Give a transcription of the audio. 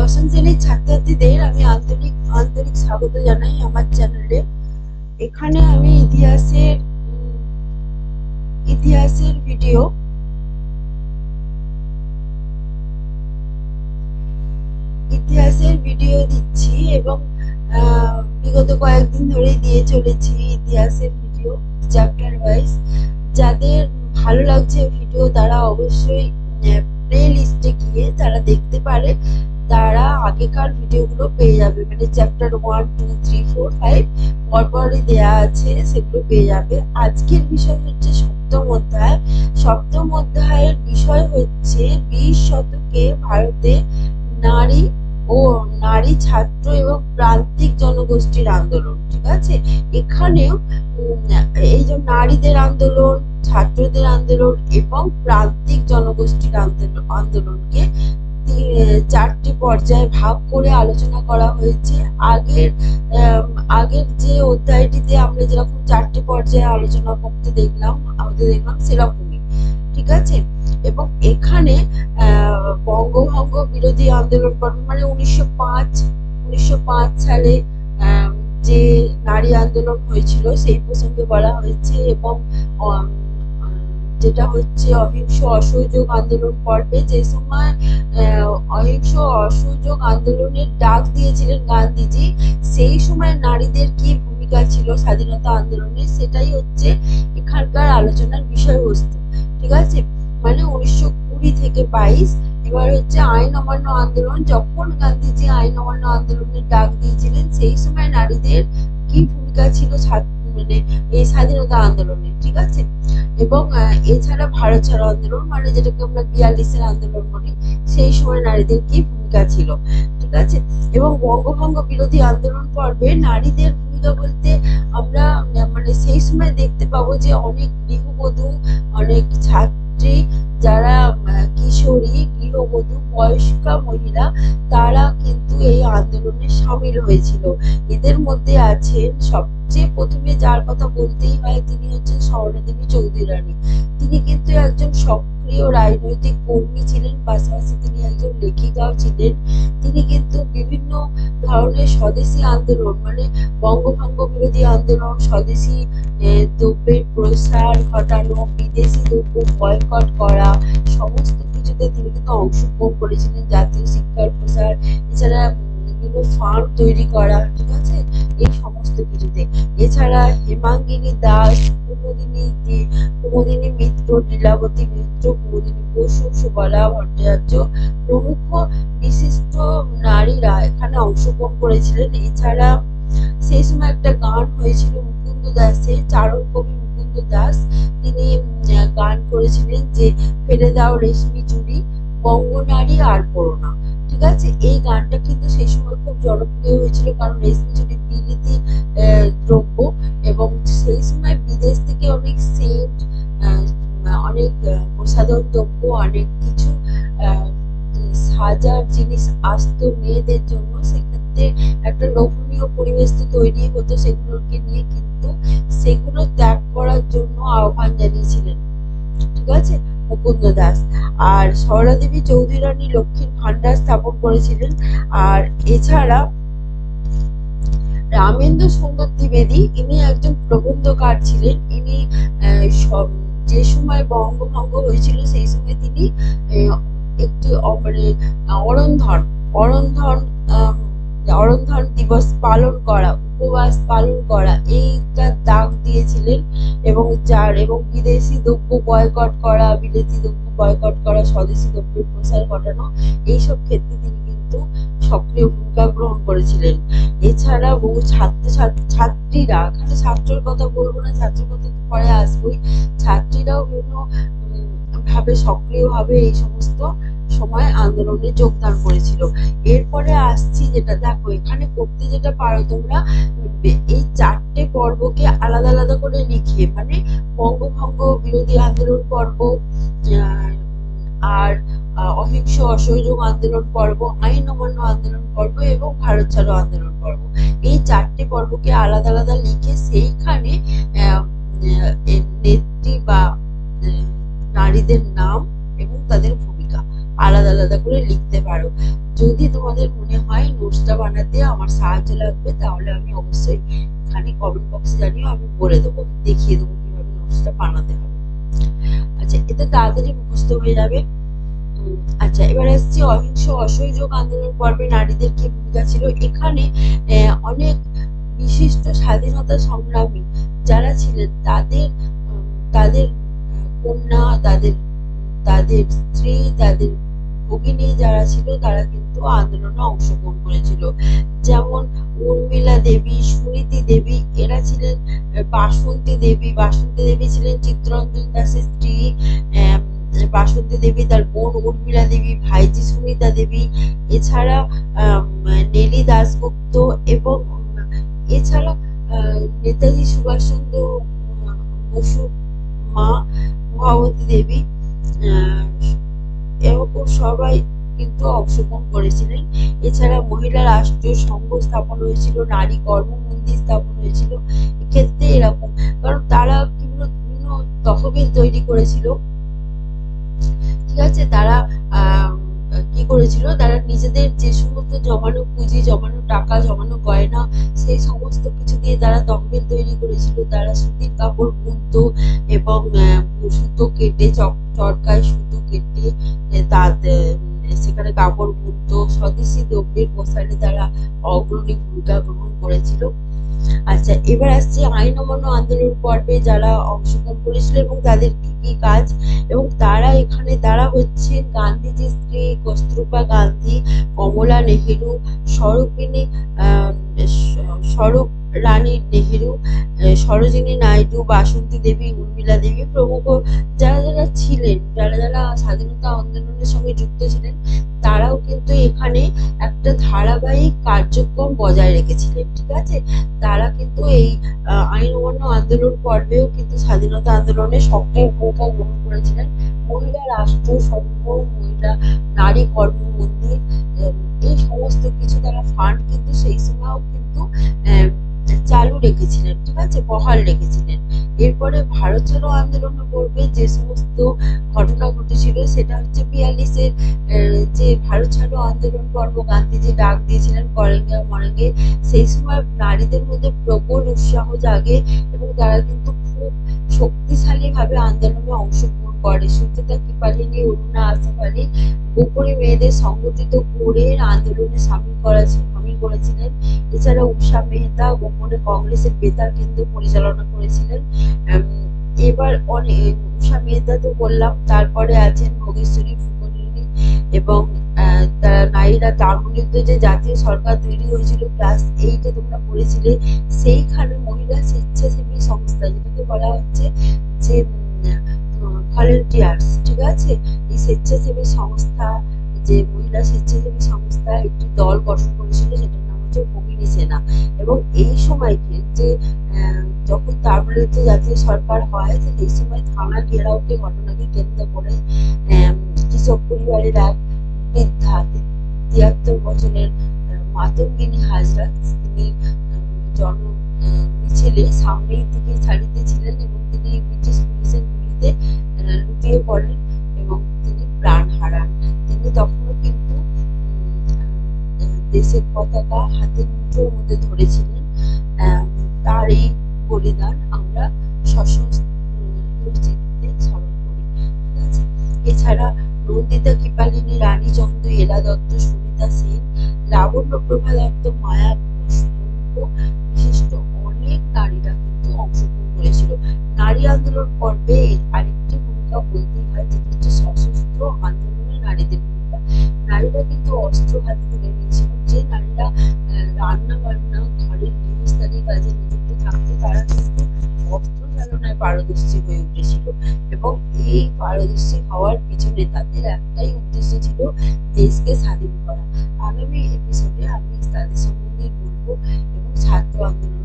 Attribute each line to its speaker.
Speaker 1: দশম শ্রেণীর ছাত্রছাত্রীদের আমি আন্তরিক আন্তরিক স্বাগত জানাই আমার চ্যানেলে। এখানে আমি ইতিহাসের ভিডিও দিচ্ছি এবং বিগত কয়েকদিন ধরেই দিয়ে চলেছি ইতিহাসের ভিডিও চ্যাপ্টার ওয়াইজ। যাদের ভালো লাগছে ভিডিও তারা অবশ্যই প্লে লিস্টে গিয়ে তারা দেখতে পারে, তারা আগেকার ভিডিওগুলো পেয়ে যাবে, মানে চ্যাপ্টার 1 2 3 4 5 পরপরই দেয়া আছে, সেগুলো পেয়ে যাবে। আজকের বিষয় হচ্ছে সপ্তম অধ্যায়। সপ্তম অধ্যায়ের বিষয় হচ্ছে 20 শতকে ভারতে নারী ও নারী ছাত্র এবং প্রান্তিক জনগোষ্ঠীর আন্দোলন। ঠিক আছে, এখানেও এই যে নারীদের আন্দোলন, ছাত্রদের আন্দোলন এবং প্রান্তিক জনগোষ্ঠীর আন্দোলনকে চারটি পর্যায়ে ভাগ করে আলোচনা করা হয়েছে। আগের যে অধ্যায়টিতে আমরা যেরকম চারটি পর্যায়ে আলোচনা করতে দেখলাম সেরকমই। ঠিক আছে, এবং এখানে বঙ্গভঙ্গ বিরোধী আন্দোলন পর্ব মানে 1905 সালে যে নারী আন্দোলন হয়েছিল সেই প্রসঙ্গে বলা হয়েছে, এবং যেটা হচ্ছে অহিংস অসহযোগ আন্দোলন পর্বে যে সময় অহিংস অসহযোগ আন্দোলনের ডাক দিয়েছিলেন গান্ধীজি, সেই সময় নারীদের কি ভূমিকা ছিল স্বাধীনতা আন্দোলনে, সেটাই হচ্ছে এখানকার আলোচনার বিষয়বস্তু। ঠিক আছে, মানে 1920 থেকে 22। এবার হচ্ছে আইন অমান্য আন্দোলন। যখন গান্ধীজি আইন অমান্য আন্দোলনের ডাক দিয়েছিলেন সেই সময় নারীদের কি ভূমিকা ছিল মানে এই স্বাধীনতা আন্দোলনে। ঠিক আছে, এবং এছাড়া ভারত ছাড়ো আন্দোলন, মানে যেটাকে আমরা 42-এর আন্দোলন বলি, সেই সময় নারীদের কি ভূমিকা ছিল। ঠিক আছে, এবং বঙ্গভঙ্গ বিরোধী আন্দোলন পর্বে নারীদের ভূমিকা বলতে আমরা মানে সেই সময় দেখতে পাবো যে অনেক গৃহবধূ, অনেক ছাত্রী, যারা কিশোরী, গৃহবধূ, বয়স্কা মহিলা, তারা কিন্তু এই আন্দোলনে সামিল হয়েছিল। এদের মধ্যে আছেন সবচেয়ে প্রথমে যার কথা বলতেই হয়, তিনি হচ্ছেন সরলা দেবী চৌধুরী রানী। তিনি কিন্তু একজন সক্রিয় রাজনৈতিক কর্মী ছিলেন, পাশাপাশি তিনি একজন লেখিকাও ছিলেন। তিনি কিন্তু বিভিন্ন ধরনের স্বদেশী আন্দোলন মানে বঙ্গভঙ্গ বিরোধী আন্দোলন, স্বদেশী দ্রব্যের প্রসার ঘটানো, বিদেশি দ্রব্য বয়কট করা, সমস্ত কিছুতে তিনি কিন্তু অংশগ্রহণ করেছিলেন। জাতীয় শিক্ষার প্রসার, এছাড়া বিভিন্ন ফার্ম তৈরি করা। ঠিক আছে, এই সমস্ত কিছুতে। এছাড়া হেমাঙ্গিনী দাস, কুমুদিনী মিত্র, লীলাবতী মিত্র, কুমুদিনী বসু, সুবলা ভট্টাচার্য প্রমুখ বিশিষ্ট নারীরা এখানে অংশগ্রহণ করেছিলেন। এছাড়া সেই সময় একটা গান হয়েছিল মুকুন্দ দাসের, চারণ কবি মুকুন্দ দাস, তিনি গান করেছিলেন যে ফেলে দাও রেশমি চুড়ি, বঙ্গনারী আর পড়ো না। ঠিক আছে, এই গানটা কিন্তু সেই সময় খুব জনপ্রিয় হয়েছিল, কারণ রেশমি চুড়ি বিলিতি দ্রব্য, এবং সেই সময় বিদেশ থেকে অনেক সেন্ট, অনেক প্রসাধন দ্রব্য, অনেক কিছু সাজার জিনিস আসতো মেয়েদের জন্য। সেক্ষেত্রে একটা লোভনীয় পরিবেশ তো তৈরি হতো সেগুলোকে নিয়ে, কিন্তু সেগুলো ত্যাগ করার জন্য আহ্বান জানিয়েছিলেন। ঠিক আছে, মুকুন্দ দাস। আর সরলা দেবী চৌধুরী রানী লক্ষ্মীর ভান্ডার স্থাপন করেছিলেন। আর এছাড়া রামেন্দ্র সুন্দর দ্বিবেদী, ইনি একজন প্রবন্ধকার ছিলেন। ইনি যে সময় বঙ্গভঙ্গ হয়েছিল সেই সময় তিনি একটি মানে অরন্ধন দিবস পালন করা, উপবাস পালন করা, এইটা ডাক দিয়েছিলেন। এবং বিদেশি দ্রব্য বয়কট করা, বিদেশি দ্রব্য বয়কট করা, স্বদেশী দ্রব্যের প্রসার ঘটানো, এইসব ক্ষেত্রে তিনি কিন্তু সক্রিয় ভূমিকা গ্রহণ করেছিলেন। এছাড়া বহু ছাত্রীরা, এখানে ছাত্রের কথা বলবো না, ছাত্রের কথা তো পরে আসবোই, ছাত্রীরাও বিভিন্ন ভাবে সক্রিয়ভাবে এই সমস্ত সময় আন্দোলনে যোগদান করেছিল। এরপরে আসছি, যেটা দেখো এখানে করতে যেটা পারো তোমরা, এই চারটে পর্বকে আলাদা আলাদা করে লিখে, মানে বঙ্গভঙ্গ বিরোধী আন্দোলন পর্ব, আর অহিংস অসহযোগ আন্দোলন পর্ব, আইন অমান্য আন্দোলন পর্ব এবং ভারত ছাড়ো আন্দোলন পর্ব, এই চারটে পর্বকে আলাদা আলাদা লিখে সেইখানে নেত্রী বা নারীদের নাম এবং তাদের ভূমিকা আলাদা আলাদা আলাদা করে লিখতে পারো। যদি তোমাদের মনে হয় নোটসটা বানাতে আমার সাহায্য লাগবে, তাহলে আমি অবশ্যই এখানে কমেন্ট বক্সে জানিও, আমি বলে দেবো, দেখিয়ে দেবো কিভাবে নোটসটা বানাতে হবে। আচ্ছা, এতে তাড়াতাড়ি মুখস্থ হয়ে যাবে। আচ্ছা, এবার আসছি অহিংস অসহযোগ আন্দোলন পর্বে নারীদের কি ভূমিকা ছিল। এখানে অনেক বিশিষ্ট স্বাধীনতা সংগ্রামী যারা ছিলেন, তাদের কন্যা, তাদের স্ত্রী, তাদের ভগিনী যারা ছিল, তারা কিন্তু আন্দোলনে অংশগ্রহণ করেছিল। যেমন উর্মিলা দেবী, সুনীতি দেবী, এরা ছিলেন বাসন্তী দেবী ছিলেন চিত্তরঞ্জন দাসের স্ত্রী। বাসন্তী দেবী, তার বোন উর্মিলা দেবী, ভাইজি সুনিতা দেবী, এছাড়া নেলি দাশগুপ্ত, এবং এছাড়া নেতাজি সুভাষচন্দ্র বসুর মা মহাবতী দেবী, এরকম সবাই কিন্তু অংশগ্রহণ করেছিলেন। এছাড়া মহিলা রাষ্ট্রীয় সংঘ স্থাপন হয়েছিল, নারী কর্ম মন্দির স্থাপন হয়েছিল। এক্ষেত্রে এরকম, কারণ তারা বিভিন্ন তহবিল তৈরি করেছিল, ঠিক আছে। তারা কি করেছিল, তারা নিজেদের যে সমস্ত জমানো পুঁজি, জমানো টাকা, জমানো গয়না, সেই সমস্ত কিছু দিয়ে তারা তহবিল তৈরি করেছিল। তারা সুতির কাপড় বুনতো এবং সুতো কেটে, চরকায় সুতো কেটে সেখানে কাপড় বুনতো। স্বদেশি দ্রব্যের প্রসারে তারা অগ্রণী ভূমিকা গ্রহণ করেছিল। আচ্ছা, এবার আসছে আইন অমান্য আন্দোলন পর্বে যারা অংশগ্রহণ করেছিল এবং তাদের কি কি কাজ, এবং তারা হচ্ছে গান্ধীজির স্ত্রী কস্তুরবা গান্ধী, কমলা নেহেরু, স্বরূপিনী স্বরূপ রানী নেহেরু, সরোজিনী নাইডু, বাসন্তী দেবী, উর্মিলা দেবী প্রমুখ যারা ছিলেন, যারা স্বাধীনতা আন্দোলনের সঙ্গে যুক্ত ছিলেন, তারাও কিন্তু এখানে একটা ধারাবাহিক কার্যক্রম বজায় রেখেছিলেন, ঠিক আছে। তারা কিন্তু এই আইন অমান্য আন্দোলন পর্বেও কিন্তু স্বাধীনতা আন্দোলনে সক্রিয় ভূমিকা গ্রহণ করেছিলেন। মহিলা রাষ্ট্র সংঘ, মহিলা নারী কর্ম মন্দির, এই সমস্ত কিছু তারা ফান্ড কিন্তু সেই সময়ও কিন্তু চালু রেখেছিলেন, ঠিক আছে, বহাল রেখেছিলেন। এরপরে ভারত ছাড়ো আন্দোলন পর্বে যে সমস্ত ঘটনা ঘটেছিল, সেটা হচ্ছে 42-এর যে ভারত ছাড়ো আন্দোলন পর্ব গান্ধীজি ডাক দিয়েছিলেন করেঙ্গে মরেঙ্গে। সেই সময় নারীদের মধ্যে প্রবল উৎসাহ জাগে এবং তারা কিন্তু খুব শক্তিশালী ভাবে আন্দোলনে অংশগ্রহণ করে। সুচেতা কৃপালিনী, অরুণা আসফ আলী গোপনে মেয়েদের সংগঠিত করে আন্দোলনে সামিল করেছিলেন। এছাড়া উষা মেহতা গোপনে কংগ্রেসের বেতার কেন্দ্র পরিচালনা করেছিলেন। এবার উষা মেহতা তো বললাম, তারপরে আছেন ভোগেশ্বরী ফুকননী, এবং নারীরা তাম্রলিপ্ত যে জাতীয় সরকার তৈরি হয়েছিল, ক্লাস 8-এ তোমরা পড়েছিলে, সেইখানে মহিলা স্বেচ্ছাসেবী সংস্থা, যেটাকে বলা হচ্ছে যে ভলেন্টিয়ার্স, ঠিক আছে, এই স্বেচ্ছাসেবী সংস্থা, যে মহিলা স্বেচ্ছাসেবী সংস্থা একটি দল গঠন করেছিল, যেটার নাম হচ্ছে ভগিনী সেনা। এবং এই সময় যে যখন তাম্রলিপ্ত জাতীয় সরকার হয়, সেই সময় থানা ঘেরাওকে ঘটনাকে কেন্দ্র করে কৃষক পরিবারের এক বৃদ্ধা 73 বছরের মাতঙ্গিনী হাজরা, তিনি মিছিলে সামনের দিকে সারিতে ছিলেন এবং তিনি ব্রিটিশ পুলিশের গুলিতে লুটিয়ে পড়েন এবং তিনি প্রাণ হারান। তিনি তখনও কিন্তু দেশের পতাকা হাতের মুঠোর মধ্যে ধরেছিলেন। তার এই বলিদান আমরা সশস্ত্র চিত্তে স্মরণ করি, ঠিক আছে। এছাড়া নন্দিতা কৃপালিনী, রানী চন্দ্র, এলা দত্ত, সুনিতা সেন, লাবণ্য প্রভা দত্ত, মায়া ঘোষ প্রমুখ বিশিষ্ট অনেক নারীরা কিন্তু অংশগ্রহণ করেছিল। নারী আন্দোলন পর্বে আরেকটি ভূমিকা বলতেই হয়, যেটি হচ্ছে সশস্ত্র আন্দোলনে নারীদের ভূমিকা। নারীরা কিন্তু অস্ত্র হাতে তুলে নিয়েছিল। যে নারীরা রান্না বান্না, ঘরের গৃহস্থালী কাজে নিযুক্ত থাকতো, তারা কিন্তু অস্ত্র চালনায় পারদর্শী হয়ে উঠেছিল, এবং এই পারদর্শী হওয়ার পিছনে তাদের একটাই উদ্দেশ্য ছিল, দেশকে স্বাধীন করা। আগামী এপিসোডে আমি তাদের সম্বন্ধে বলবো এবং ছাত্র আন্দোলন